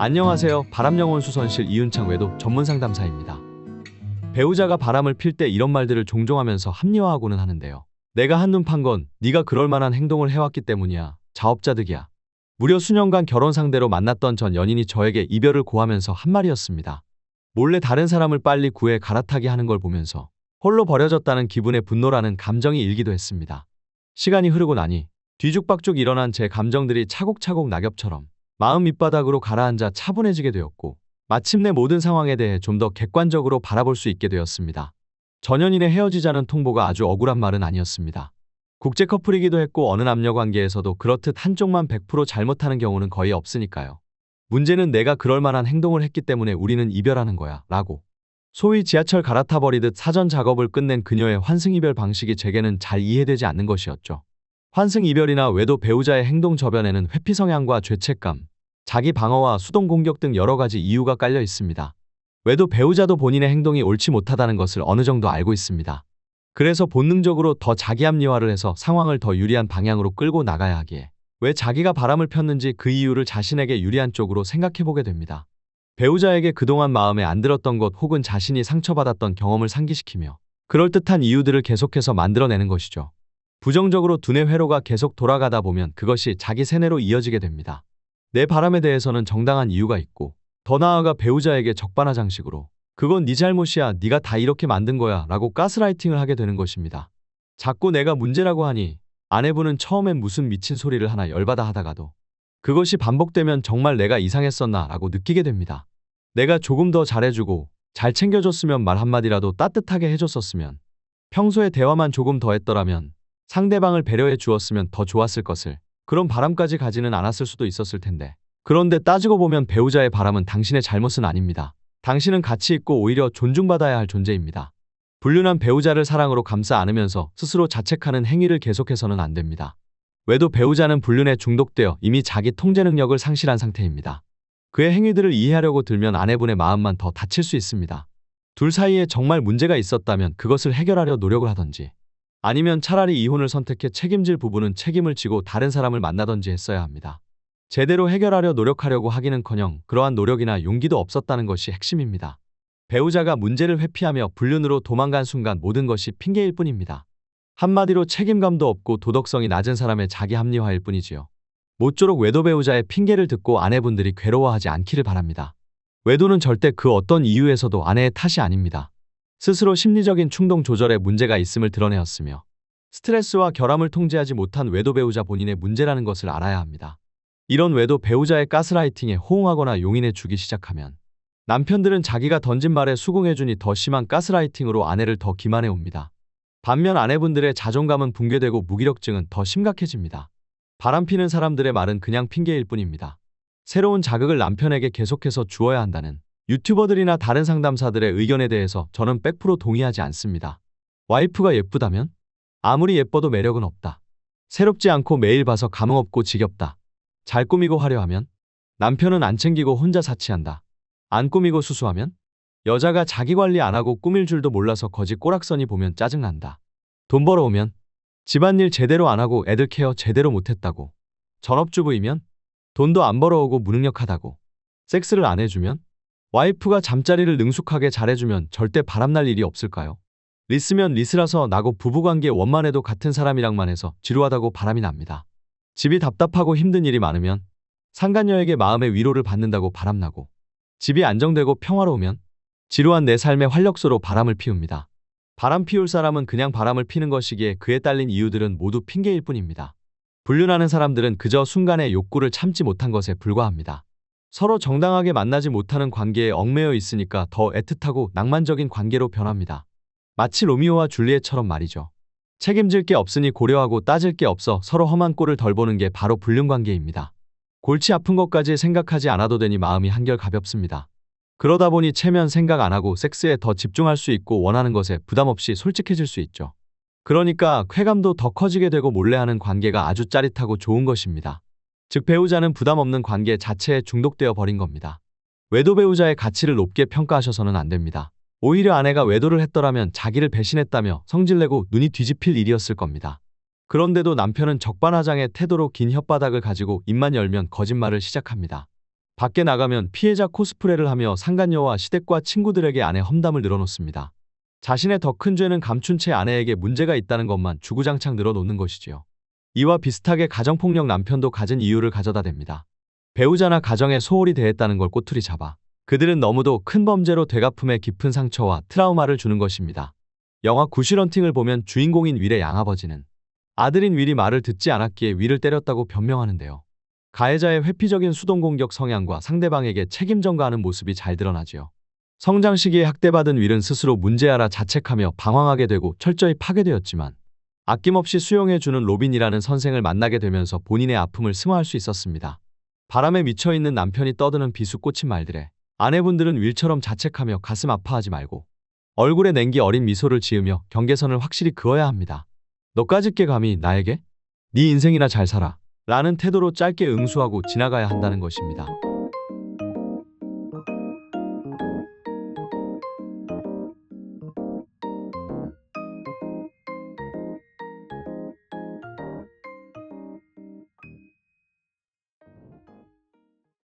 안녕하세요. 바람영혼 수선실 이윤창 외도 전문 상담사입니다. 배우자가 바람을 필 때 이런 말들을 종종 하면서 합리화하고는 하는데요. 내가 한눈 판 건 네가 그럴 만한 행동을 해왔기 때문이야. 자업자득이야. 무려 수년간 결혼 상대로 만났던 전 연인이 저에게 이별을 고하면서 한 말이었습니다. 몰래 다른 사람을 빨리 구해 갈아타게 하는 걸 보면서 홀로 버려졌다는 기분에 분노라는 감정이 일기도 했습니다. 시간이 흐르고 나니 뒤죽박죽 일어난 제 감정들이 차곡차곡 낙엽처럼 마음 밑바닥으로 가라앉아 차분해지게 되었고, 마침내 모든 상황에 대해 좀 더 객관적으로 바라볼 수 있게 되었습니다. 전연인의 헤어지자는 통보가 아주 억울한 말은 아니었습니다. 국제 커플이기도 했고 어느 남녀 관계에서도 그렇듯 한쪽만 100% 잘못하는 경우는 거의 없으니까요. 문제는 내가 그럴 만한 행동을 했기 때문에 우리는 이별하는 거야 라고 소위 지하철 갈아타버리듯 사전 작업을 끝낸 그녀의 환승이별 방식이 제게는 잘 이해되지 않는 것이었죠. 환승이별이나 외도 배우자의 행동 저변에는 회피 성향과 죄책감, 자기 방어와 수동 공격 등 여러 가지 이유가 깔려 있습니다. 외도 배우자도 본인의 행동이 옳지 못하다는 것을 어느 정도 알고 있습니다. 그래서 본능적으로 더 자기 합리화를 해서 상황을 더 유리한 방향으로 끌고 나가야 하기에 왜 자기가 바람을 폈는지 그 이유를 자신에게 유리한 쪽으로 생각해보게 됩니다. 배우자에게 그동안 마음에 안 들었던 것 혹은 자신이 상처받았던 경험을 상기시키며 그럴듯한 이유들을 계속해서 만들어내는 것이죠. 부정적으로 두뇌 회로가 계속 돌아가다 보면 그것이 자기 세뇌로 이어지게 됩니다. 내 바람에 대해서는 정당한 이유가 있고, 더 나아가 배우자에게 적반하장식으로 그건 네 잘못이야, 네가 다 이렇게 만든 거야 라고 가스라이팅을 하게 되는 것입니다. 자꾸 내가 문제라고 하니 아내분은 처음엔 무슨 미친 소리를 하나 열받아 하다가도 그것이 반복되면 정말 내가 이상했었나 라고 느끼게 됩니다. 내가 조금 더 잘해주고 잘 챙겨줬으면 말 한마디라도 따뜻하게 해줬었으면, 평소에 대화만 조금 더 했더라면, 상대방을 배려해 주었으면 더 좋았을 것을, 그런 바람까지 가지는 않았을 수도 있었을 텐데. 그런데 따지고 보면 배우자의 바람은 당신의 잘못은 아닙니다. 당신은 가치 있고 오히려 존중받아야 할 존재입니다. 불륜한 배우자를 사랑으로 감싸 안으면서 스스로 자책하는 행위를 계속해서는 안 됩니다. 외도 배우자는 불륜에 중독되어 이미 자기 통제 능력을 상실한 상태입니다. 그의 행위들을 이해하려고 들면 아내분의 마음만 더 다칠 수 있습니다. 둘 사이에 정말 문제가 있었다면 그것을 해결하려 노력을 하던지, 아니면 차라리 이혼을 선택해 책임질 부분은 책임을 지고 다른 사람을 만나던지 했어야 합니다. 제대로 해결하려 노력하려고 하기는커녕 그러한 노력이나 용기도 없었다는 것이 핵심입니다. 배우자가 문제를 회피하며 불륜으로 도망간 순간 모든 것이 핑계일 뿐입니다. 한마디로 책임감도 없고 도덕성이 낮은 사람의 자기 합리화일 뿐이지요. 모쪼록 외도 배우자의 핑계를 듣고 아내분들이 괴로워하지 않기를 바랍니다. 외도는 절대 그 어떤 이유에서도 아내의 탓이 아닙니다. 스스로 심리적인 충동 조절에 문제가 있음을 드러내었으며 스트레스와 결함을 통제하지 못한 외도 배우자 본인의 문제라는 것을 알아야 합니다. 이런 외도 배우자의 가스라이팅에 호응하거나 용인해 주기 시작하면 남편들은 자기가 던진 말에 수긍해주니 더 심한 가스라이팅으로 아내를 더 기만해 옵니다. 반면 아내분들의 자존감은 붕괴되고 무기력증은 더 심각해집니다. 바람피는 사람들의 말은 그냥 핑계일 뿐입니다. 새로운 자극을 남편에게 계속해서 주어야 한다는 유튜버들이나 다른 상담사들의 의견에 대해서 저는 100% 동의하지 않습니다. 와이프가 예쁘다면? 아무리 예뻐도 매력은 없다. 새롭지 않고 매일 봐서 감흥 없고 지겹다. 잘 꾸미고 화려하면? 남편은 안 챙기고 혼자 사치한다. 안 꾸미고 수수하면? 여자가 자기 관리 안 하고 꾸밀 줄도 몰라서 거지 꼬락서니 보면 짜증난다. 돈 벌어오면? 집안일 제대로 안 하고 애들 케어 제대로 못했다고. 전업주부이면? 돈도 안 벌어오고 무능력하다고. 섹스를 안 해주면? 와이프가 잠자리를 능숙하게 잘해주면 절대 바람날 일이 없을까요? 리스면 리스라서 나고 부부관계 원만해도 같은 사람이랑만 해서 지루하다고 바람이 납니다. 집이 답답하고 힘든 일이 많으면? 상간녀에게 마음의 위로를 받는다고 바람나고, 집이 안정되고 평화로우면? 지루한 내 삶의 활력소로 바람을 피웁니다. 바람 피울 사람은 그냥 바람을 피는 것이기에 그에 딸린 이유들은 모두 핑계일 뿐입니다. 불륜하는 사람들은 그저 순간의 욕구를 참지 못한 것에 불과합니다. 서로 정당하게 만나지 못하는 관계에 얽매여 있으니까 더 애틋하고 낭만적인 관계로 변합니다. 마치 로미오와 줄리엣처럼 말이죠. 책임질 게 없으니 고려하고 따질 게 없어 서로 험한 꼴을 덜 보는 게 바로 불륜 관계입니다. 골치 아픈 것까지 생각하지 않아도 되니 마음이 한결 가볍습니다. 그러다 보니 체면 생각 안 하고 섹스에 더 집중할 수 있고 원하는 것에 부담 없이 솔직해질 수 있죠. 그러니까 쾌감도 더 커지게 되고 몰래하는 관계가 아주 짜릿하고 좋은 것입니다. 즉 배우자는 부담 없는 관계 자체에 중독되어 버린 겁니다. 외도 배우자의 가치를 높게 평가하셔서는 안 됩니다. 오히려 아내가 외도를 했더라면 자기를 배신했다며 성질내고 눈이 뒤집힐 일이었을 겁니다. 그런데도 남편은 적반하장의 태도로 긴 혓바닥을 가지고 입만 열면 거짓말을 시작합니다. 밖에 나가면 피해자 코스프레를 하며 상간녀와 시댁과 친구들에게 아내 험담을 늘어놓습니다. 자신의 더 큰 죄는 감춘 채 아내에게 문제가 있다는 것만 주구장창 늘어놓는 것이지요. 이와 비슷하게 가정폭력 남편도 갖은 이유를 가져다 댑니다. 배우자나 가정에 소홀히 대했다는 걸 꼬투리 잡아 그들은 너무도 큰 범죄로 되갚음에 깊은 상처와 트라우마를 주는 것입니다. 영화 구실헌팅을 보면 주인공인 윌의 양아버지는 아들인 윌이 말을 듣지 않았기에 윌을 때렸다고 변명하는데요. 가해자의 회피적인 수동공격 성향과 상대방에게 책임 전가하는 모습이 잘 드러나지요. 성장 시기에 학대받은 윌은 스스로 문제아라 자책하며 방황하게 되고 철저히 파괴되었지만 아낌없이 수용해주는 로빈이라는 선생을 만나게 되면서 본인의 아픔을 승화할 수 있었습니다. 바람에 미쳐있는 남편이 떠드는 비수꽂힌 말들에 아내분들은 윌처럼 자책하며 가슴 아파하지 말고 얼굴에 냉기 어린 미소를 지으며 경계선을 확실히 그어야 합니다. 너까짓게 감히 나에게? 네 인생이나 잘 살아 라는 태도로 짧게 응수하고 지나가야 한다는 것입니다.